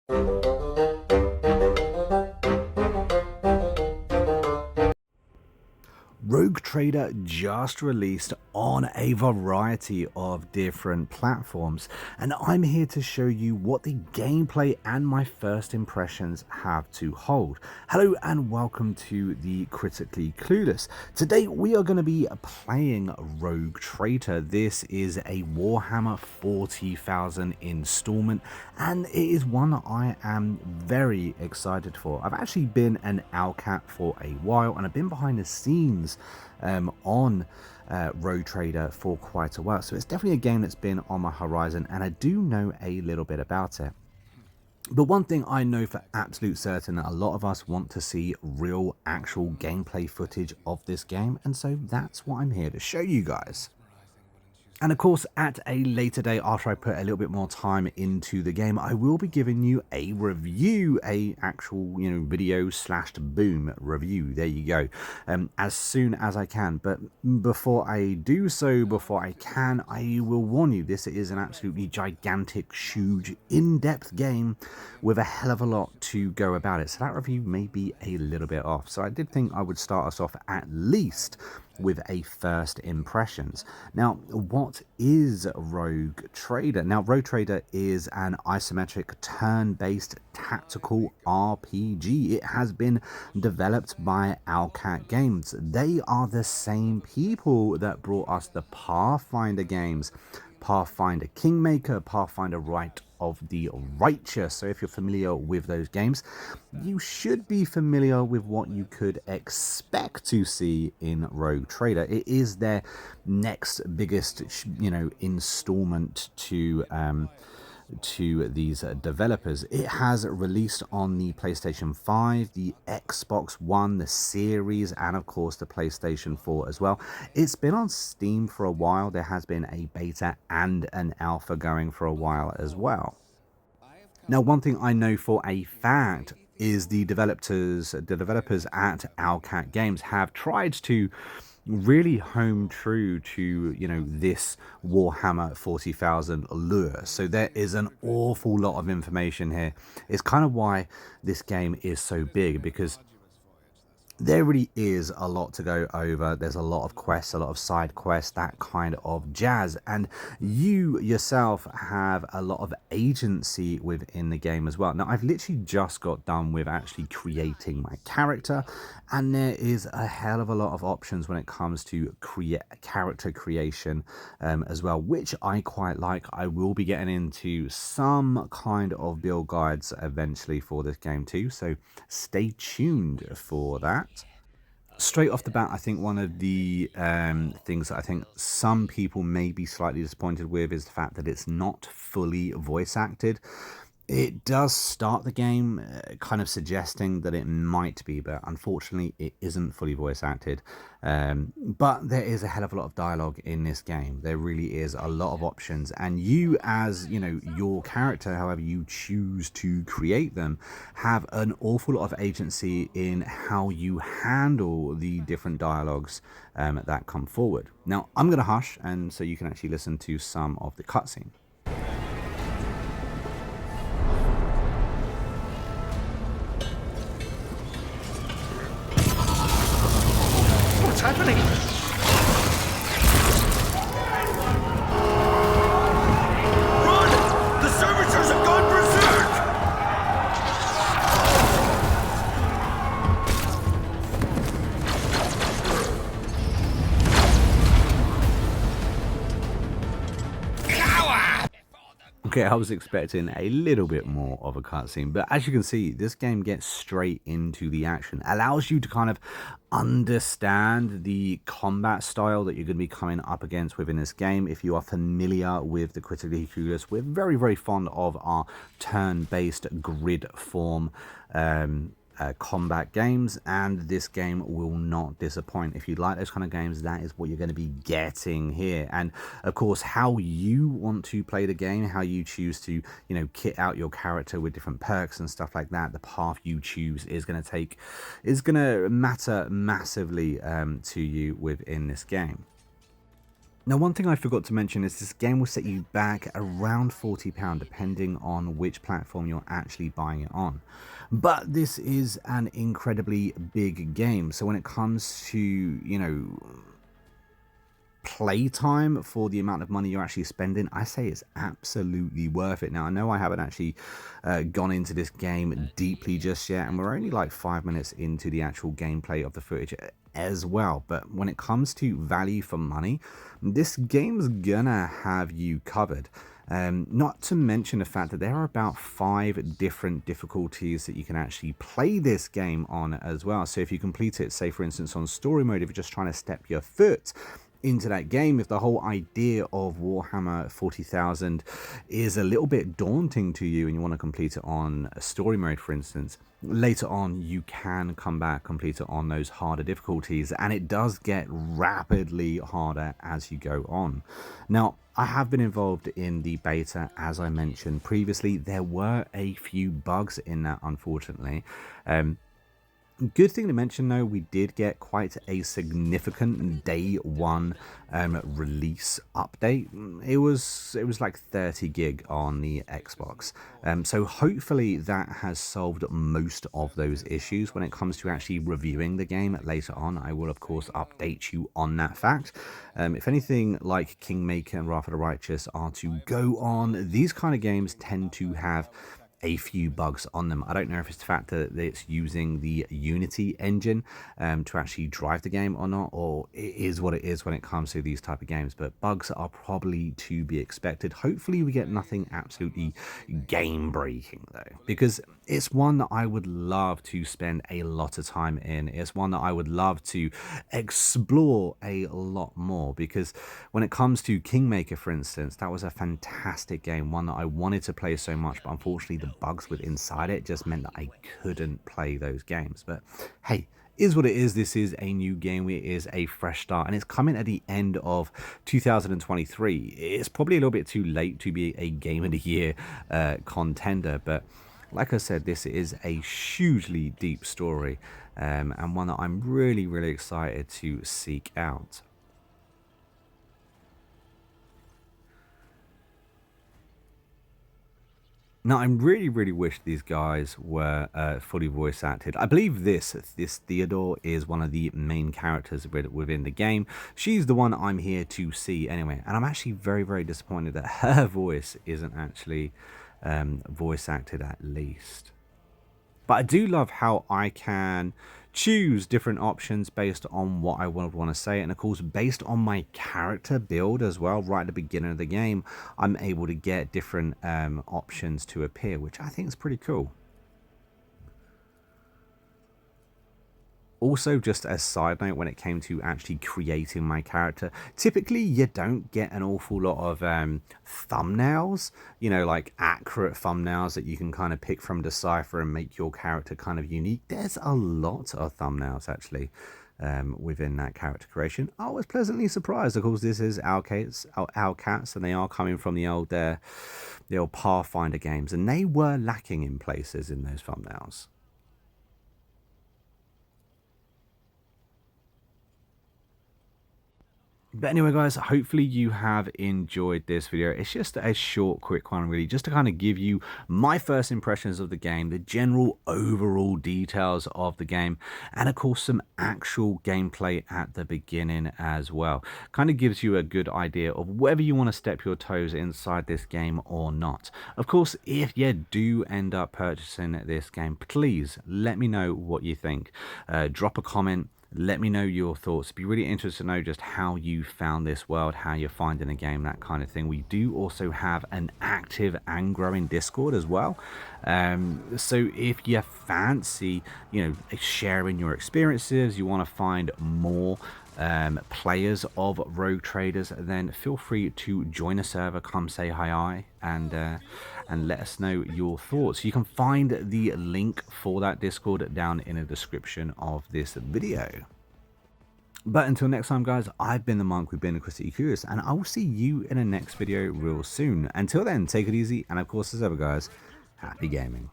Rogue Trader just released on a variety of different platforms, and I'm here to show you what the gameplay and my first impressions have to hold. Hello and welcome to the Critically Clueless. Today we are going to be playing Rogue Trader. This is a Warhammer 40,000 installment, and it is one I am very excited for. I've actually been an Owlcat for a while, and I've been behind the scenes on Rogue Trader for quite a while, so it's definitely a game that's been on my horizon, and I do know a little bit about it. But one thing I know for absolute certain, that a lot of us want to see real actual gameplay footage of this game, and so that's what I'm here to show you guys. And of course, at a later date, after I put a little bit more time into the game, I will be giving you a review, a actual, video slash boom review. There you go. As soon as I can. But before I do so, I will warn you, this is an absolutely gigantic, huge, in-depth game with a hell of a lot to go about it. So that review may be a little bit off. So I did think I would start us off at least with a first impressions. Now, what is Rogue Trader? Now, Rogue Trader is an isometric turn-based tactical RPG. It has been developed by Owlcat Games. They are the same people that brought us the Pathfinder games, Pathfinder Kingmaker, Pathfinder Right of the Righteous. So if you're familiar with those games, you should be familiar with what you could expect to see in Rogue Trader. It is their next biggest, installment to these developers. It has released on the PlayStation 5, the Xbox One, the Series, and of course the PlayStation 4 as well. It's been on Steam for a while. There has been a beta and an alpha going for a while as well. Now, one thing I know for a fact is the developers at Owlcat Games have tried to really home true to this Warhammer 40,000 lure. So there is an awful lot of information here. It's kind of why this game is so big, because there really is a lot to go over. There's a lot of quests, a lot of side quests, that kind of jazz, and you yourself have a lot of agency within the game as well. Now, I've literally just got done with actually creating my character, and there is a hell of a lot of options when it comes to character creation as well, which I quite like. I will be getting into some kind of build guides eventually for this game too, so stay tuned for that. Straight off the bat, I think one of the things that I think some people may be slightly disappointed with is the fact that it's not fully voice acted. It does start the game kind of suggesting that it might be, but unfortunately it isn't fully voice acted. But there is a hell of a lot of dialogue in this game. There really is a lot of options, and you, as your character, however you choose to create them, have an awful lot of agency in how you handle the different dialogues that come forward. Now, I'm going to hush, and so you can actually listen to some of the cutscene. What's happening? Run! The servitors have gone berserk! Okay, I was expecting a little bit more of a cutscene, but as you can see, this game gets straight into the action, allows you to kind of understand the combat style that you're going to be coming up against within this game. If you are familiar with the Critically Clueless, we're very, very fond of our turn-based grid form combat games, and this game will not disappoint. If you like those kind of games, that is what you're going to be getting here. And of course, how you want to play the game, how you choose to kit out your character with different perks and stuff like that, the path you choose is going to matter massively to you within this game. Now, one thing I forgot to mention is this game will set you back around £40 depending on which platform you're actually buying it on. But this is an incredibly big game. So when it comes to, playtime for the amount of money you're actually spending, I say it's absolutely worth it. Now, I know I haven't actually gone into this game deeply just yet, and we're only like 5 minutes into the actual gameplay of the footage as well, but when it comes to value for money, this game's gonna have you covered. Not to mention the fact that there are about 5 different difficulties that you can actually play this game on as well. So if you complete it, say for instance on story mode, if you're just trying to step your foot into that game, if the whole idea of Warhammer 40,000 is a little bit daunting to you and you want to complete it on a story mode, for instance, later on you can come back, complete it on those harder difficulties, and it does get rapidly harder as you go on. Now, I have been involved in the beta, as I mentioned previously. There were a few bugs in that, unfortunately. Good thing to mention though, we did get quite a significant day one release update. It was like 30 gig on the Xbox. So hopefully that has solved most of those issues. When it comes to actually reviewing the game later on, I will of course update you on that fact. If anything like Kingmaker and Wrath of the Righteous are to go on, these kind of games tend to have a few bugs on them. I don't know if it's the fact that it's using the Unity engine to actually drive the game or not, or it is what it is when it comes to these type of games, but bugs are probably to be expected. Hopefully we get nothing absolutely game breaking though, because it's one that I would love to spend a lot of time in. It's one that I would love to explore a lot more, because when it comes to Kingmaker, for instance, that was a fantastic game, one that I wanted to play so much, but unfortunately the bugs with inside it just meant that I couldn't play those games. But hey, is what it is. This is a new game. It is a fresh start, and it's coming at the end of 2023. It's probably a little bit too late to be a Game of the Year contender, but like I said, this is a hugely deep story, and one that I'm really excited to seek out. Now, I really wish these guys were fully voice acted. I believe this Theodore is one of the main characters within the game. She's the one I'm here to see anyway, and I'm actually very disappointed that her voice isn't actually voice acted at least. But I do love how I can choose different options based on what I would want to say, and of course based on my character build as well. Right at the beginning of the game, I'm able to get different options to appear, which I think is pretty cool. Also, just as a side note, when it came to actually creating my character, typically you don't get an awful lot of thumbnails, like accurate thumbnails that you can kind of pick from Decipher and make your character kind of unique. There's a lot of thumbnails actually within that character creation. I was pleasantly surprised. Of course, this is Owlcats, and they are coming from the old Pathfinder games, and they were lacking in places in those thumbnails. But anyway, guys, hopefully you have enjoyed this video. It's just a short, quick one, really, just to kind of give you my first impressions of the game, the general overall details of the game, and of course some actual gameplay at the beginning as well. Kind of gives you a good idea of whether you want to step your toes inside this game or not. Of course, if you do end up purchasing this game, please let me know what you think. Drop a comment. Let me know your thoughts. It'd be really interested to know just how you found this world, how you're finding the game, that kind of thing. We do also have an active and growing Discord as well. So if you fancy, sharing your experiences, you want to find more players of Rogue Traders, then feel free to join a server, come say hi, and let us know your thoughts. You can find the link for that Discord down in the description of this video. But until next time, guys, I've been the Monk, we've been the Critically Curious, and I will see you in the next video real soon. Until then, take it easy, and of course, as ever, guys, happy gaming.